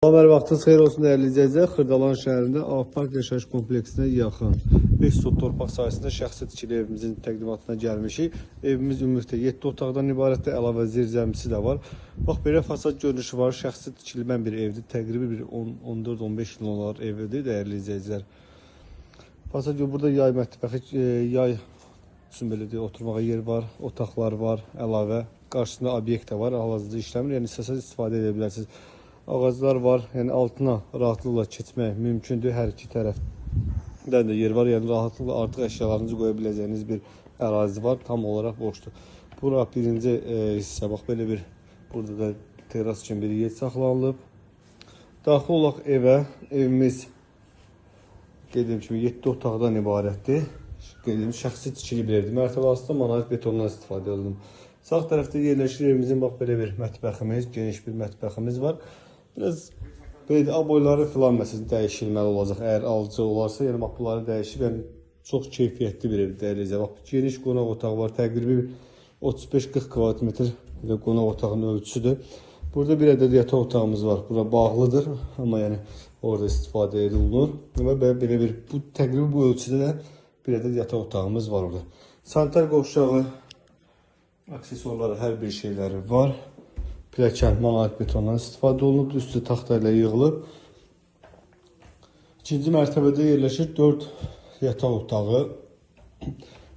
Haber vaxtınız xeyir olsun dəyərli izləyicilər. Xırdalan şəhərində Park yaşayış kompleksinə yaxın 5 sot torpaq sahəsində şəxsi tikili evimizin təqdimatına gəlmişik. Evimiz ümumilikdə 7 otaqdan ibarətdir, əlavə zirzəmisi də var. Bax, belə fasad görünüşü var. Şəxsi tikilmən bir evdir. Təqribi bir 14-15 il olar evidir dəyərli izləyicilər. Fasad görə burada yay mətbəxi, yay üçün belə deyək, oturmağa yer var, otaqlar var, əlavə. Qarşısında obyekt də var, hal-hazırda işləmir. Yəni istəsəniz istifadə edə bilərsiniz. Ağaclar var, yəni altına rahatlıqla keçmək mümkündür. Hər iki tərəfdən də yer var, yəni rahatlıqla artıq əşyalarınızı qoya biləcəyiniz bir ərazi var, tam olaraq boşdur. Bura birinci hissə, bax belə bir, burada da teras üçün bir yer saxlanılıb. Daxil olaq evə, evimiz qeydediyim kimi 7 otaqdan ibarətdir. Qeydediyim şəxsi tikili bir evdir. Mərtəbəsində monolit betondan istifadə edildim. Sağ tərəfdə yerləşir evimizin, bax belə bir mətbəximiz, geniş bir mətbəximiz var. Biraz belə aboyları filan məsələn dəyişilməli olacaq. Əgər alıcı olarsa, yəni bax bunları dəyişib, yəni çox keyfiyyətli bir evdir dəyərli izləyicilər. Bax geniş qonaq otağı var, təqribi 35-40 kvadratmetr ilə qonaq otağının ölçüsüdür. Burada bir ədəd yataq otağımız var. Bura bağlıdır, amma yəni orada istifadə edilir. Və belə bir təqribi bu ölçüdə də bir ədəd yataq otağımız var orada. Sanitar qovşağı, aksesuarları, hər bir şeyləri var. Pilləkən monolit betondan istifadə olunub, üstü taxta ilə yığılıb. İkinci mərtəbədə yerləşir 4 yataq otağı.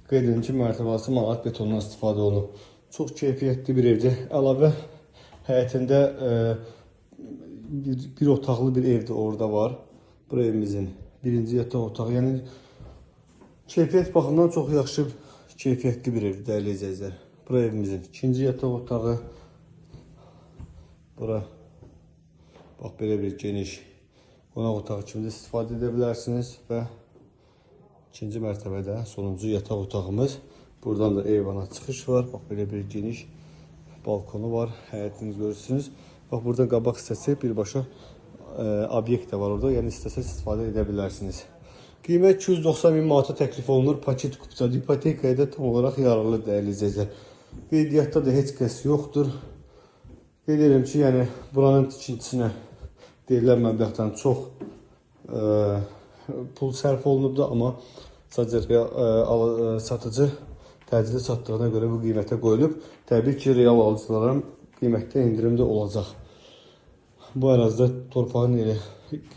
Qeyd edin ki, mərtəbəsi monolit betondan istifadə olunub. Çox keyfiyyətli bir evdir. Əlavə həyətində bir otaqlı bir ev də orada var. Bu evimizin birinci yataq otağı. Yəni keyfiyyət baxımından çox yaxşı, keyfiyyətli bir evdir dəyərli izləyicilər. Bura evimizin ikinci yataq otağı. Bura bax belə bir geniş qonaq otağı kimi də istifadə edə bilərsiniz və ikinci mərtəbədə sonuncu yataq otağımız. Buradan da eyvana çıxış var. Bax belə bir geniş balkonu var. Həyətiniz görürsünüz. Bax buradan qabaq hissəsi birbaşa obyekt də var orada. Yəni istəsəz istifadə edə bilərsiniz. Qiymət 290 min manata təklif olunur. Paket kupçadır. İpotekaya da tam olaraq yararlı dəyərli izləyicilər. Qeydiyyatda da heç kəs yoxdur. Qeyd edirəm ki, yəni buranın tikintisinə deyilən məbləğdən çox pul sərf olunubdur, amma sadəcə satıcı təcili satdığına görə bu qiymətə qoyulub. Təbii ki, real alıcıların qiymətdə indirimdə olacaq. Bu ərazidə torpağın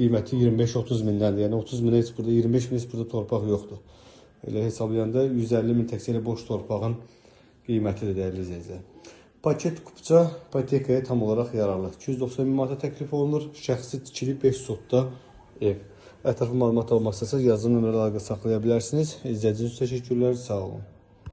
qiyməti 25-30 mindəndir. Yəni 30 minə heç burada, 25 min heç burada torpaq yoxdur. Elə hesablayanda 150 min təkcə boş torpağın qiymətidir dəyərli izləyicilər. Paket kupça ipotekaya tam olaraq yararlı. 290 min manata təklif olunur. Şəxsi tikili 5 sotda ev. Ətraflı məlumat almaq istəsəz yazılı nömrələ əlaqə saxlaya bilərsiniz. İzlədiyiniz üçün təşəkkürlər. Sağ olun.